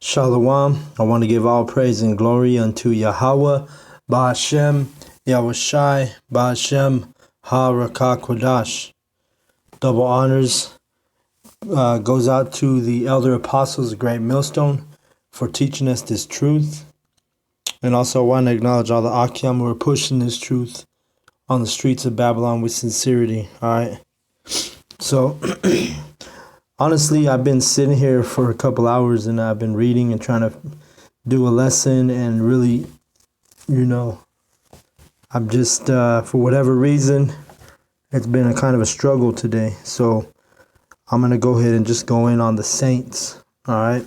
Shalom. I want to give all praise and glory unto Yahweh, Ba'ashem, Yahushai, Ba'ashem, Ha-Rakah Kodash. Double honors goes out to the elder apostles of Great Millstone for teaching us this truth. And also I want to acknowledge all the Akim who are pushing this truth on the streets of Babylon with sincerity. All right. So honestly, I've been sitting here for a couple hours and I've been reading and trying to do a lesson, and really, I'm just, for whatever reason, it's been a kind of a struggle today. So I'm going to go ahead and just go in on the saints. All right.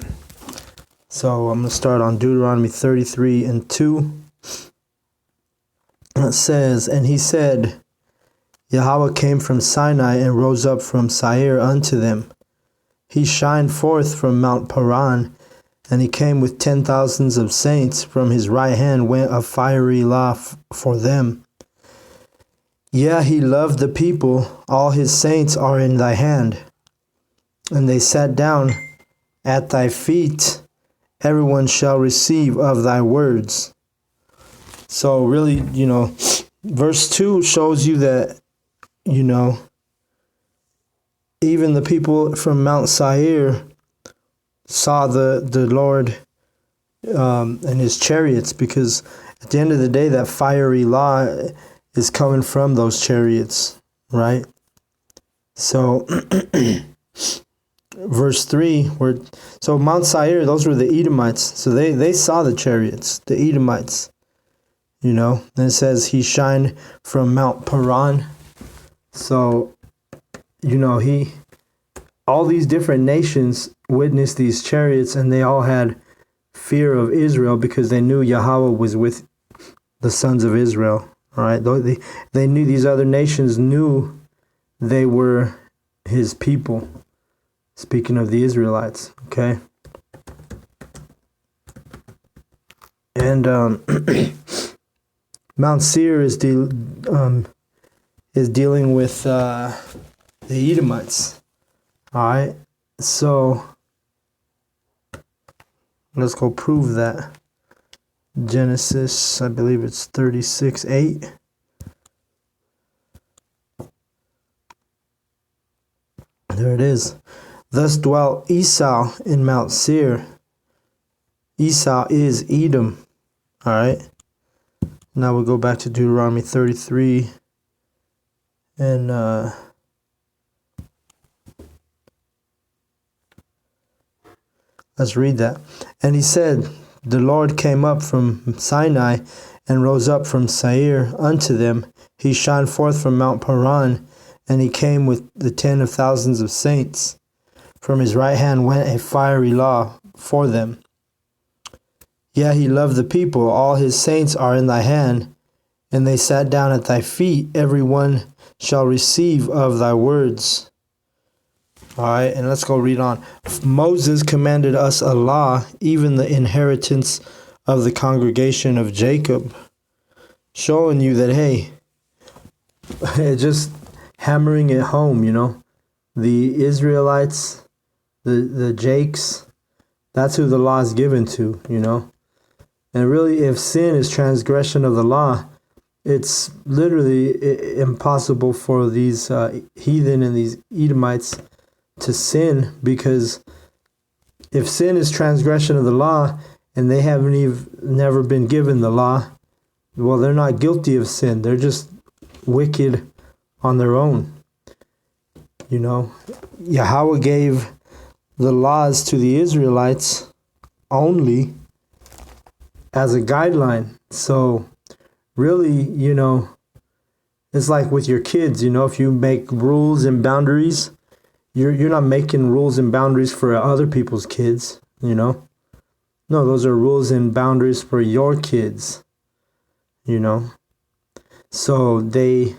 So I'm going to start on Deuteronomy 33:2. It says, "And he said, Yahweh came from Sinai and rose up from Seir unto them. He shined forth from Mount Paran, and he came with 10,000s of saints. From his right hand went a fiery law for them. Yeah, he loved the people. All his saints are in thy hand. And they sat down at thy feet. Everyone shall receive of thy words." So really, verse 2 shows you that, even the people from Mount Seir saw the Lord and his chariots, because at the end of the day, that fiery law is coming from those chariots, right? So verse 3, so Mount Seir, those were the Edomites. So they saw the chariots, the Edomites, and it says he shined from Mount Paran. So, all these different nations witnessed these chariots, and they all had fear of Israel because they knew Yahweh was with the sons of Israel. All right, they knew, these other nations knew they were his people. Speaking of the Israelites, okay, and Mount Seir is dealing with the Edomites. All right, so let's go prove that. Genesis, I believe it's 36:8. There it is. "Thus dwelt Esau in Mount Seir." Esau is Edom. All right. Now we'll go back to Deuteronomy 33 and let's read that. "And he said, the Lord came up from Sinai and rose up from Seir unto them. He shone forth from Mount Paran, and he came with the 10,000s of saints. From his right hand went a fiery law for them. Yeah, he loved the people. All his saints are in thy hand, and they sat down at thy feet. Every one shall receive of thy words." All right, and let's go read on. "Moses commanded us a law, even the inheritance of the congregation of Jacob." Showing you that, hey, just hammering it home, the Israelites, the Jakes, that's who the law is given to, And really, if sin is transgression of the law, it's literally impossible for these heathen and these Edomites to sin, because if sin is transgression of the law and they never been given the law, well, they're not guilty of sin. They're just wicked on their own. Yahweh gave the laws to the Israelites only as a guideline. So really, it's like with your kids, if you make rules and boundaries, you're not making rules and boundaries for other people's kids, No, those are rules and boundaries for your kids, So they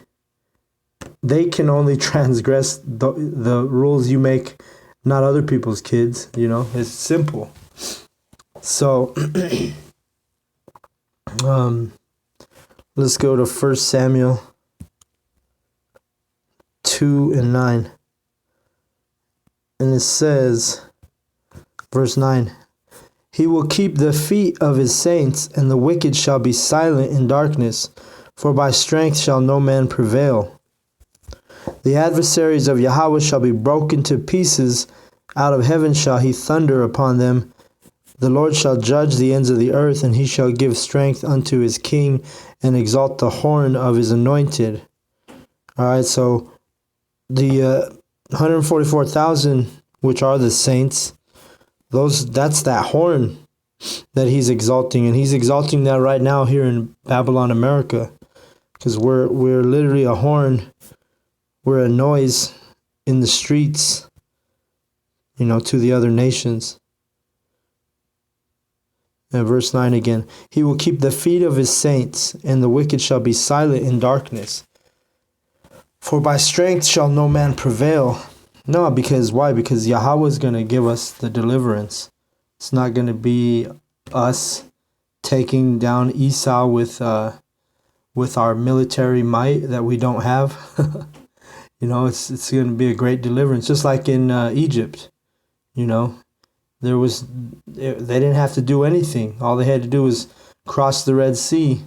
can only transgress the rules you make, not other people's kids, It's simple. So let's go to 1 Samuel 2:9. And it says, verse 9, He will keep the feet of his saints, and the wicked shall be silent in darkness, for by strength shall no man prevail. The adversaries of Yahweh shall be broken to pieces. Out of heaven shall he thunder upon them. The Lord shall judge the ends of the earth, and he shall give strength unto his king, and exalt the horn of his anointed. All right, so the 144,000, which are the saints, that's that horn that he's exalting, and he's exalting that right now here in Babylon, America, because we're literally a horn, we're a noise in the streets, to the other nations. And verse 9 again, he will keep the feet of his saints, and the wicked shall be silent in darkness. For by strength shall no man prevail. No, because why? Because Yahweh is going to give us the deliverance. It's not going to be us taking down Esau with our military might that we don't have. It's going to be a great deliverance, just like in Egypt. They didn't have to do anything. All they had to do was cross the Red Sea.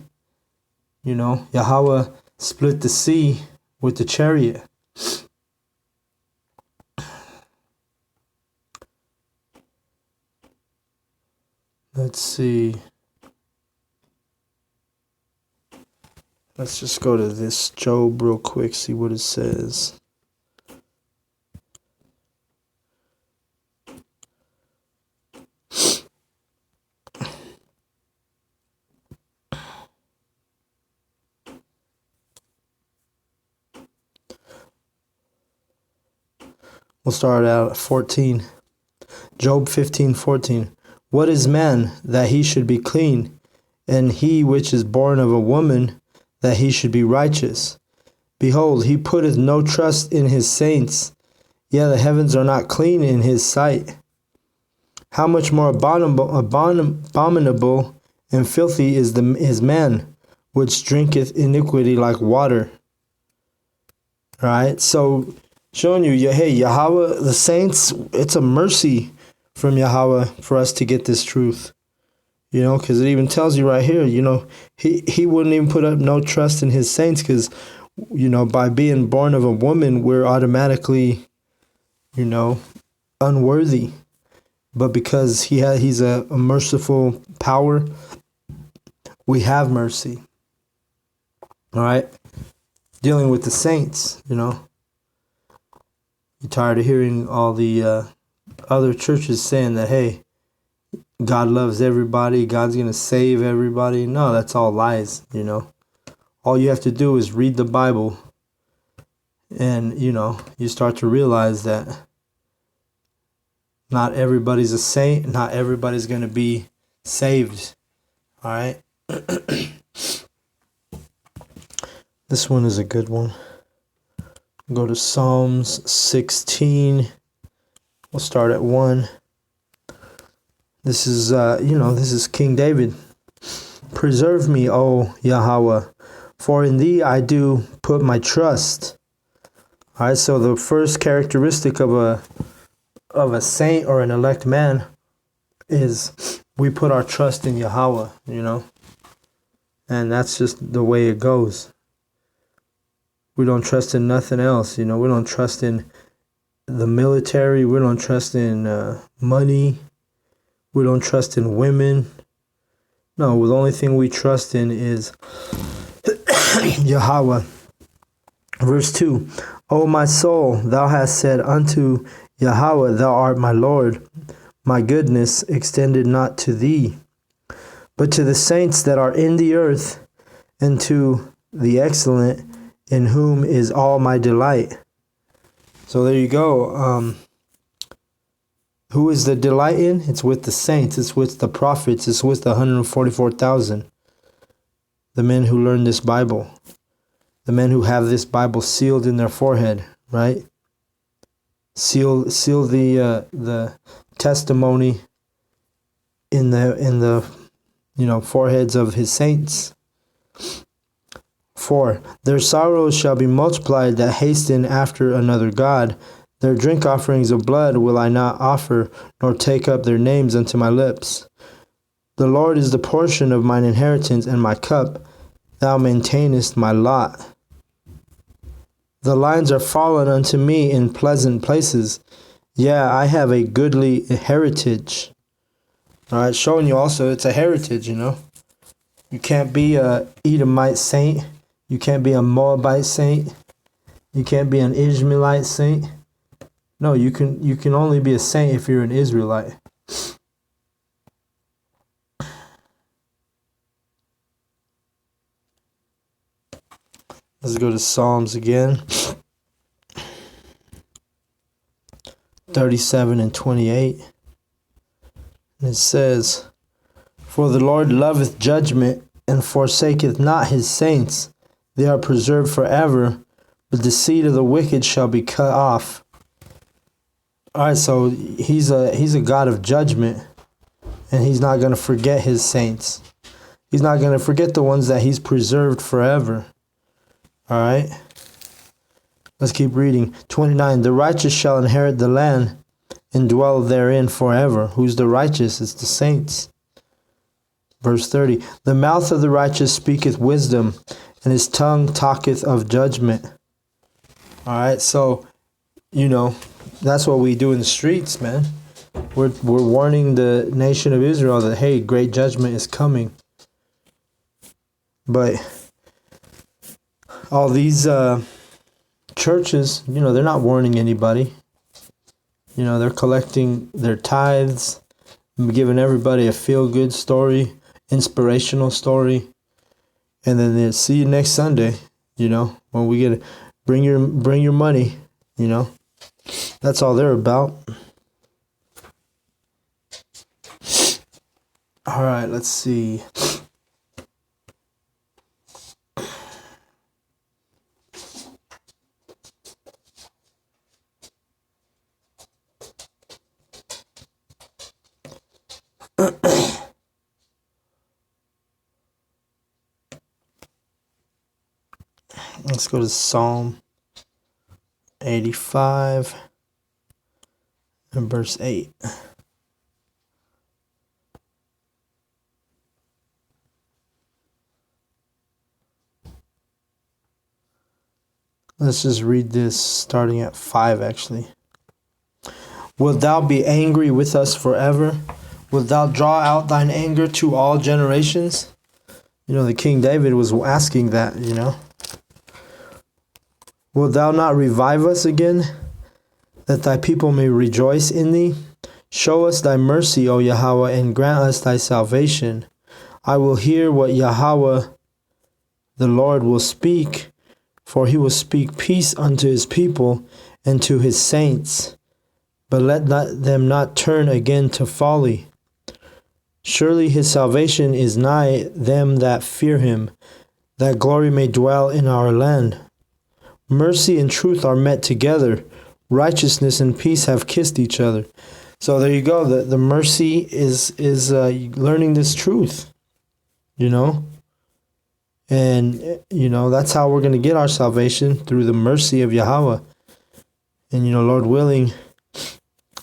Yahweh split the sea with the chariot. Let's see. Let's just go to this Job real quick, see what it says. We'll start out at 14. Job 15:14. What is man, that he should be clean, and he which is born of a woman, that he should be righteous? Behold, he putteth no trust in his saints, yea, the heavens are not clean in his sight. How much more abominable and filthy is man, which drinketh iniquity like water. All right, so showing you, hey, Yahweh, the saints, it's a mercy from Yahweh for us to get this truth. Because it even tells you right here, he wouldn't even put up no trust in his saints, because, by being born of a woman, we're automatically, unworthy. But because he's a merciful power, we have mercy. All right? Dealing with the saints, You're tired of hearing all the other churches saying that, hey, God loves everybody, God's going to save everybody. No, that's all lies, All you have to do is read the Bible, and, you start to realize that not everybody's a saint, not everybody's going to be saved. All right? This one is a good one. Go to Psalms 16. We'll start at 1. This is, this is King David. Preserve me, O Yahweh, for in thee I do put my trust. All right, so the first characteristic of a saint or an elect man is we put our trust in Yahweh, and that's just the way it goes. We don't trust in nothing else, we don't trust in the military, we don't trust in money, we don't trust in women. No, the only thing we trust in is Yahweh. Verse 2, O my soul, thou hast said unto Yahweh, thou art my Lord. My goodness extended not to thee, but to the saints that are in the earth, and to the excellent, in whom is all my delight. So there you go. Who is the delight in? It's with the saints. It's with the prophets. It's with the 144,000. The men who learn this Bible. The men who have this Bible sealed in their forehead, right? Seal the testimony in the foreheads of his saints. 4. Their sorrows shall be multiplied that hasten after another God. Their drink offerings of blood will I not offer, nor take up their names unto my lips. The Lord is the portion of mine inheritance and my cup. Thou maintainest my lot. The lines are fallen unto me in pleasant places. Yeah, I have a goodly heritage. All right, showing you also it's a heritage, you know. You can't be a Edomite saint. You can't be a Moabite saint. You can't be an Ishmaelite saint. No, you can only be a saint if you're an Israelite. Let's go to Psalms again. 37 and 28. And it says, For the Lord loveth judgment, and forsaketh not his saints. They are preserved forever, but the seed of the wicked shall be cut off. All right, so he's a God of judgment, and he's not going to forget his saints. He's not going to forget the ones that he's preserved forever. All right. Let's keep reading. 29. The righteous shall inherit the land and dwell therein forever. Who's the righteous? It's the saints. Verse 30. The mouth of the righteous speaketh wisdom, and his tongue talketh of judgment. All right, so, you know, that's what we do in the streets, man. We're warning the nation of Israel that, hey, great judgment is coming. But all these churches, you know, they're not warning anybody. You know, they're collecting their tithes, giving everybody a feel-good story, inspirational story, and then they see you next Sunday. You know, when we get bring your money. You know, that's all they're about. All right, let's see. Let's go to Psalm 85 and verse 8. Let's just read this starting at 5 actually. Wilt thou be angry with us forever? Wilt thou draw out thine anger to all generations? You know, the King David was asking that, you know. Wilt thou not revive us again, that thy people may rejoice in thee? Show us thy mercy, O Yahweh, and grant us thy salvation. I will hear what Yahweh the Lord will speak, for he will speak peace unto his people and to his saints. But let them not turn again to folly. Surely his salvation is nigh them that fear him, that glory may dwell in our land. Mercy and truth are met together. Righteousness and peace have kissed each other. So there you go. The mercy is learning this truth, you know. And, you know, that's how we're going to get our salvation, through the mercy of Yahweh. And, you know, Lord willing,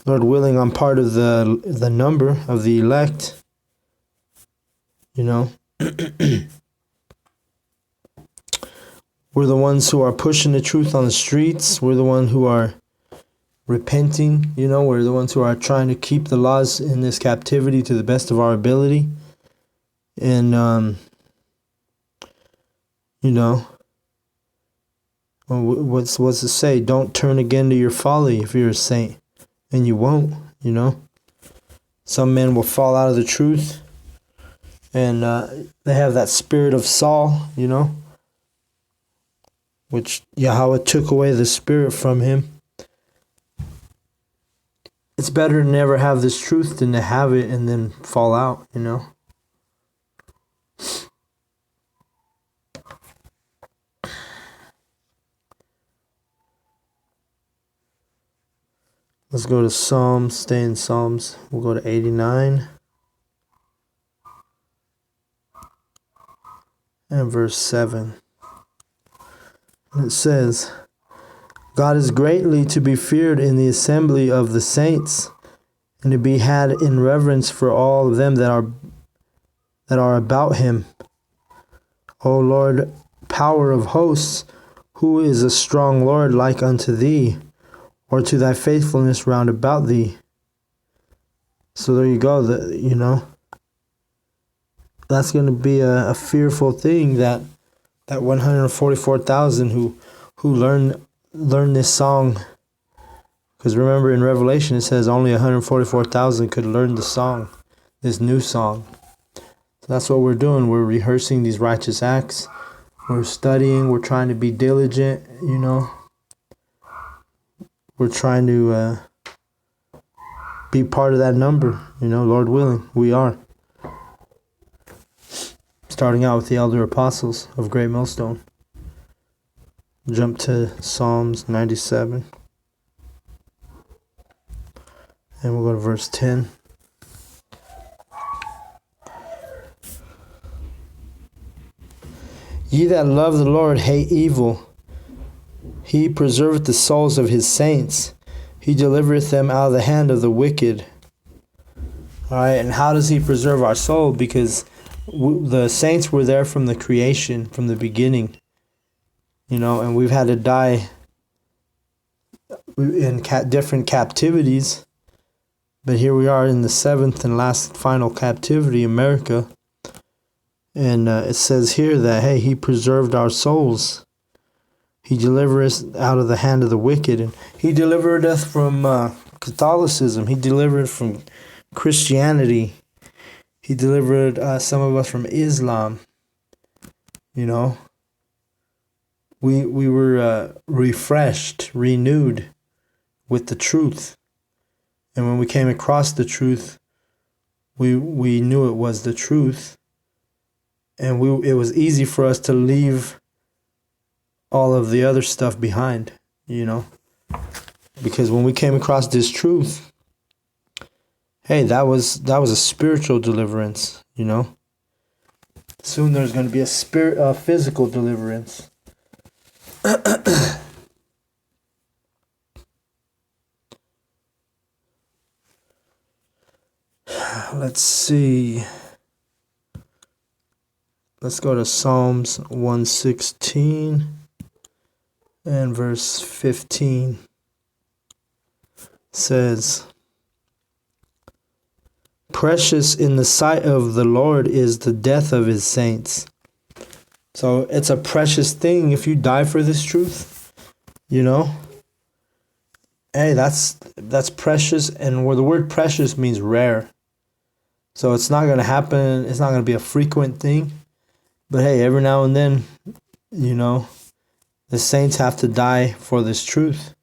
I'm part of the number of the elect, you know. We're the ones who are pushing the truth on the streets. We're the ones who are repenting, you know. We're the ones who are trying to keep the laws in this captivity to the best of our ability. And, you know, what's it say? Don't turn again to your folly if you're a saint. And you won't, you know. Some men will fall out of the truth. And they have that spirit of Saul, you know, which Yahweh took away the spirit from him. It's better to never have this truth than to have it and then fall out, you know. Let's go to Psalms, stay in Psalms. We'll go to 89 and verse 7. And it says, God is greatly to be feared in the assembly of the saints, and to be had in reverence for all of them that are about him. O Lord, power of hosts, who is a strong Lord like unto thee, or to thy faithfulness round about thee? So there you go. That's going to be a fearful thing, that 144,000 who learn this song. Because remember, in Revelation it says only 144,000 could learn the song, this new song. So that's what we're doing. We're rehearsing these righteous acts. We're studying. We're trying to be diligent. We're trying to be part of that number. Lord willing, we are. Starting out with the elder apostles of Great Millstone. Jump to Psalms 97. And we'll go to verse 10. Ye that love the Lord hate evil. He preserveth the souls of his saints. He delivereth them out of the hand of the wicked. All right, and how does he preserve our soul? Because the saints were there from the creation, from the beginning. And we've had to die in different captivities. But here we are in the seventh and last final captivity, America. And it says here that, hey, he preserved our souls. He delivered us out of the hand of the wicked. And he delivered us from Catholicism. He delivered from Christianity. He delivered some of us from Islam. We were refreshed, renewed with the truth. And when we came across the truth, we knew it was the truth. And it was easy for us to leave all of the other stuff behind, because when we came across this truth, hey, that was a spiritual deliverance, Soon there's going to be a physical deliverance. Let's see. Let's go to Psalms 116 and verse 15. It says, precious in the sight of the Lord is the death of his saints. So it's a precious thing if you die for this truth, Hey, that's precious, and where the word precious means rare. So it's not going to happen. It's not going to be a frequent thing. But hey, every now and then, the saints have to die for this truth.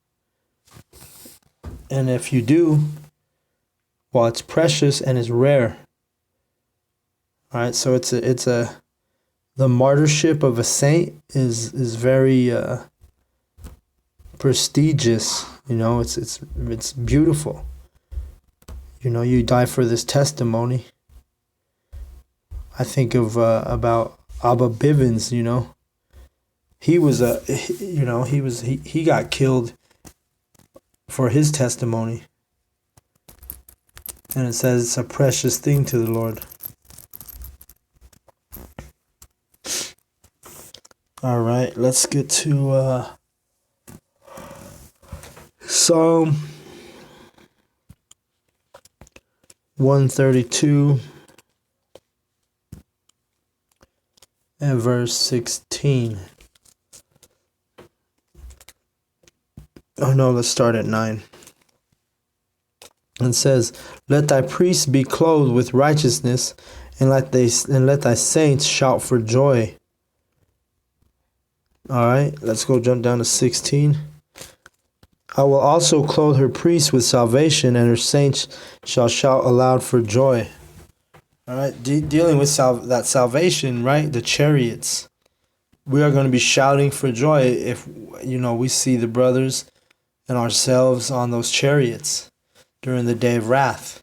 And if you do, well, it's precious and it's rare. All right, so the martyrship of a saint is very prestigious. It's beautiful. You die for this testimony. I think of about Abba Bivens. He was he got killed for his testimony. And it says it's a precious thing to the Lord. All right, let's get to Psalm 132 and verse 16. Oh no, let's start at 9. And says, let thy priests be clothed with righteousness, and let thy saints shout for joy. All right, let's go jump down to 16. I will also clothe her priests with salvation, and her saints shall shout aloud for joy. All right, dealing with that salvation, right? The chariots. We are going to be shouting for joy if, we see the brothers and ourselves on those chariots during the day of wrath.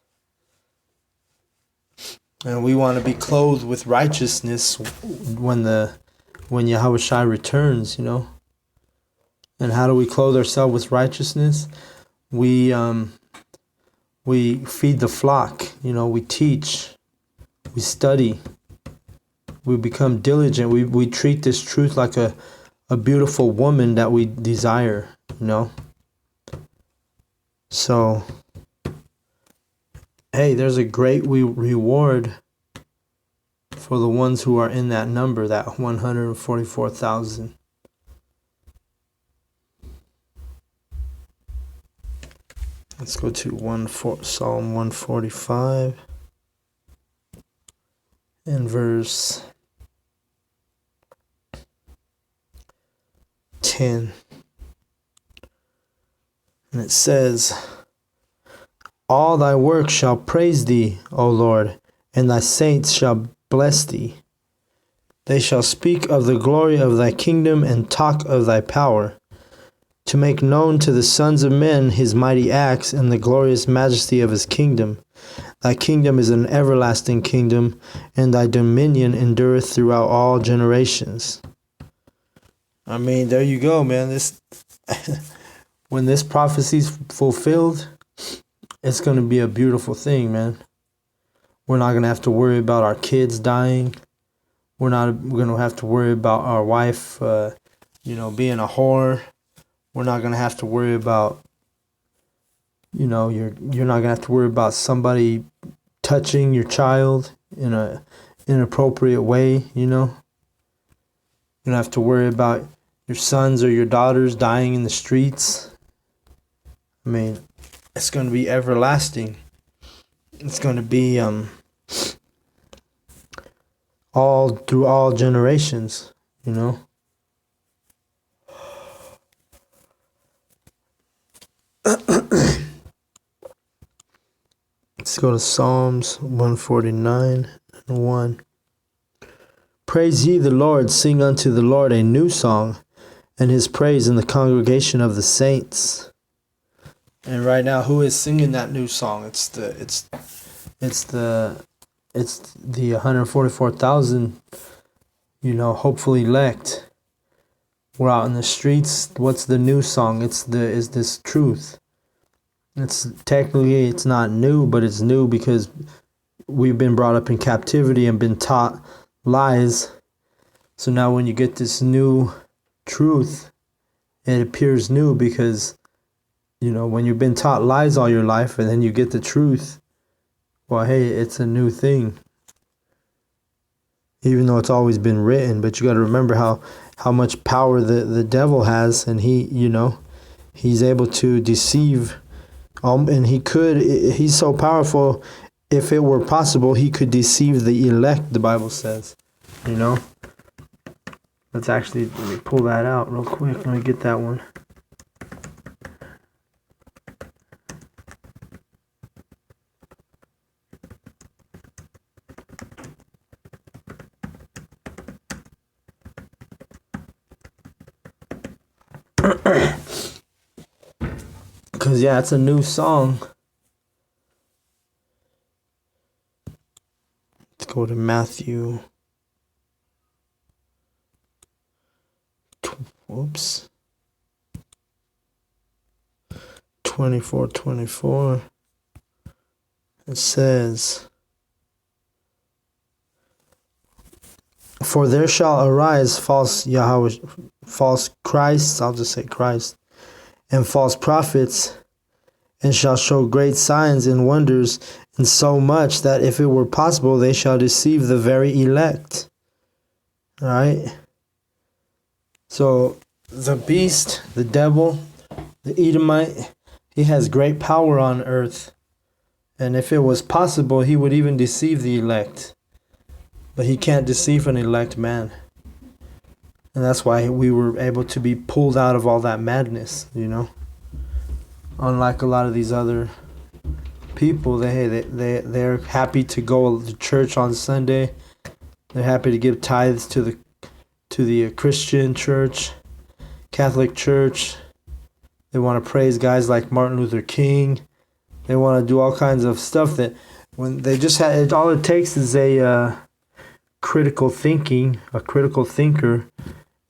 And we want to be clothed with righteousness when Yahushua returns, And And how do we clothe ourselves with righteousness? We feed the flock. We teach, we study, we become diligent. We treat this truth like a beautiful woman that we desire. So, hey, there's a great reward for the ones who are in that number, that 144,000. Let's go to Psalm 145 and verse 10. And it says, all thy works shall praise thee, O Lord, and thy saints shall bless thee. They shall speak of the glory of thy kingdom and talk of thy power, to make known to the sons of men his mighty acts and the glorious majesty of his kingdom. Thy kingdom is an everlasting kingdom, and thy dominion endureth throughout all generations. I mean, there you go, man. This when this prophecy's fulfilled, it's going to be a beautiful thing, man. We're not going to have to worry about our kids dying. We're going to have to worry about our wife, being a whore. We're not going to have to worry about, you're not going to have to worry about somebody touching your child in a inappropriate way, You don't have to worry about your sons or your daughters dying in the streets. I mean, it's going to be everlasting. It's going to be all through all generations, Let's go to Psalms 149 and 1. Praise ye the Lord, sing unto the Lord a new song, and his praise in the congregation of the saints. And right now, who is singing that new song? It's the 144,000, hopefully elect. We're out in the streets. What's the new song? Is this truth. It's not new, but it's new because we've been brought up in captivity and been taught lies. So now when you get this new truth, it appears new because, when you've been taught lies all your life and then you get the truth, well, hey, it's a new thing. Even though it's always been written, but you got to remember how much power the devil has, and he's able to deceive. And he's so powerful, if it were possible, he could deceive the elect, the Bible says. Let me pull that out real quick. Let me get that one. Because, it's a new song. Let's go to Matthew. 24:24. It says, for there shall arise false Christs, I'll just say Christ, and false prophets, and shall show great signs and wonders, and so much that if it were possible, they shall deceive the very elect. All right? So the beast, the devil, the Edomite, he has great power on earth. And if it was possible, he would even deceive the elect. But he can't deceive an elect man. And that's why we were able to be pulled out of all that madness, Unlike a lot of these other people, they're happy to go to church on Sunday. They're happy to give tithes to the Christian church, Catholic church. They want to praise guys like Martin Luther King. They want to do all kinds of stuff that when they just had, all it takes is a critical thinker,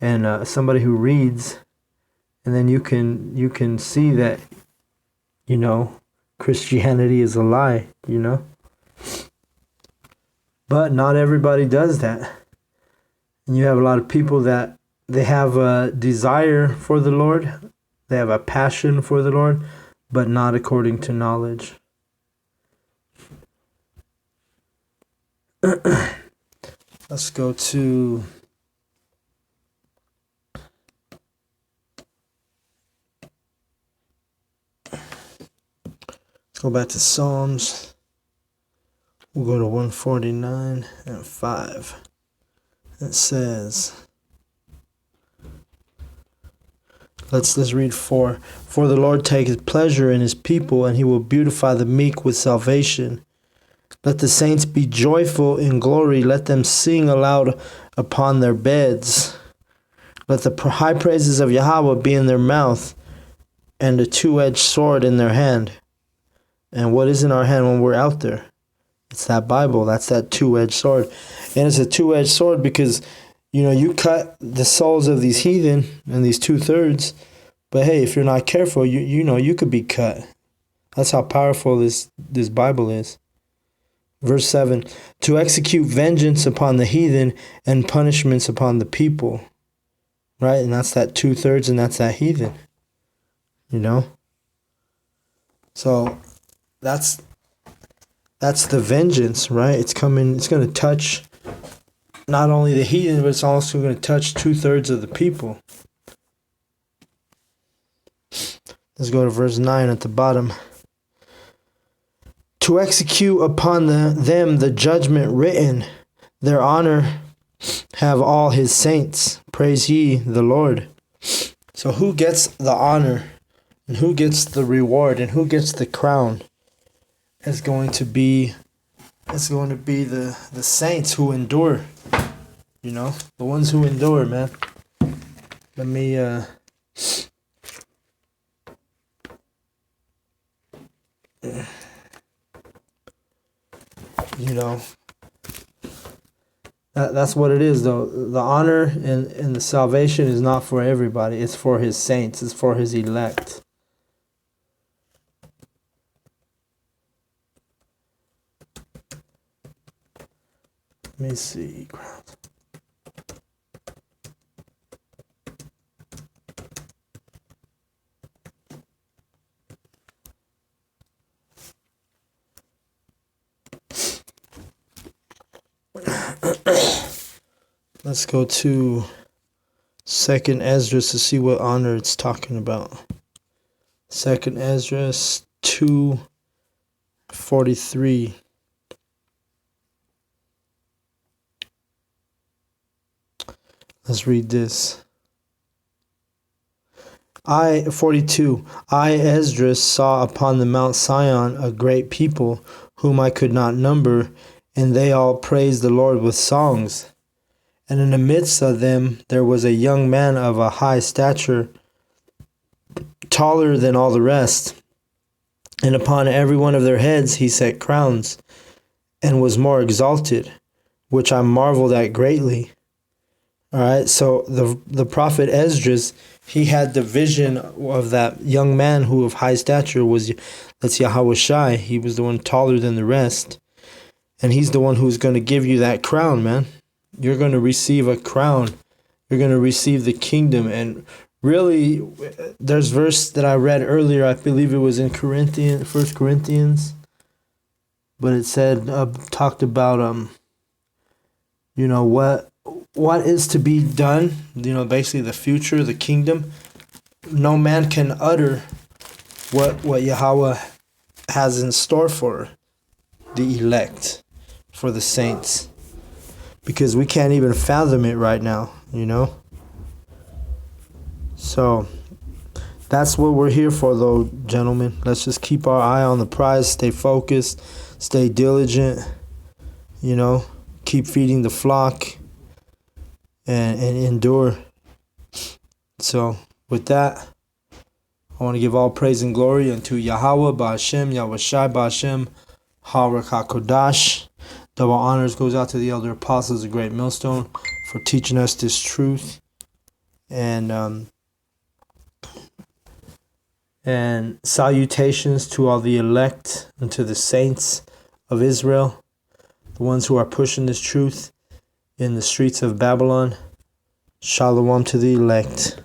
and somebody who reads And then you can see that, Christianity is a lie, But not everybody does that. And you have a lot of people that they have a desire for the Lord. They have a passion for the Lord, but not according to knowledge. Let's go to go back to Psalms. We'll go to 149 and 5. It says, let's read 4. For the Lord taketh pleasure in his people, and he will beautify the meek with salvation. Let the saints be joyful in glory. Let them sing aloud upon their beds. Let the high praises of Yahweh be in their mouth, and a two-edged sword in their hand. And what is in our hand when we're out there? It's that Bible. That's that two-edged sword. And it's a two-edged sword because, you cut the souls of these heathen and these 2/3. But hey, if you're not careful, you could be cut. That's how powerful this Bible is. Verse 7, to execute vengeance upon the heathen and punishments upon the people. Right? And that's that 2/3, and that's that heathen. So that's the vengeance, right? It's coming. It's going to touch not only the heathen, but it's also going to touch 2/3 of the people. Let's go to verse 9 at the bottom. To execute upon them the judgment written, their honor have all his saints. Praise ye the Lord. So who gets the honor, and who gets the reward, and who gets the crown? It's going to be the saints who endure. The ones who endure, man. Let me that's what it is, though. The honor and the salvation is not for everybody. It's for his saints. It's for his elect. Let me see. Let's go to 2nd Esdras to see what honor it's talking about. 2nd Esdras 2:43. Let's read this. 42. I, Esdras, saw upon the Mount Sion a great people, whom I could not number, and they all praised the Lord with songs. And in the midst of them there was a young man of a high stature, taller than all the rest. And upon every one of their heads he set crowns, and was more exalted, which I marveled at greatly. All right, so the prophet Esdras, he had the vision of that young man who of high stature that's Yahweh Shai. He was the one taller than the rest. And he's the one who's going to give you that crown, man. You're going to receive a crown. You're going to receive the kingdom. And really, there's a verse that I read earlier. I believe it was in 1 Corinthians. But it said, talked about, what is to be done, basically the future, the kingdom. No man can utter what Yahweh has in store for the elect, for the saints. Because we can't even fathom it right now, So, that's what we're here for, though, gentlemen. Let's just keep our eye on the prize, stay focused, stay diligent, keep feeding the flock, and endure. So, with that, I want to give all praise and glory unto Yahweh, Ba'ashem, Yahweh Shai, Ba'ashem, Harak HaKodash. Double honors goes out to the elder apostles of Great Millstone for teaching us this truth. And And salutations to all the elect and to the saints of Israel, the ones who are pushing this truth in the streets of Babylon. Shalom to the elect.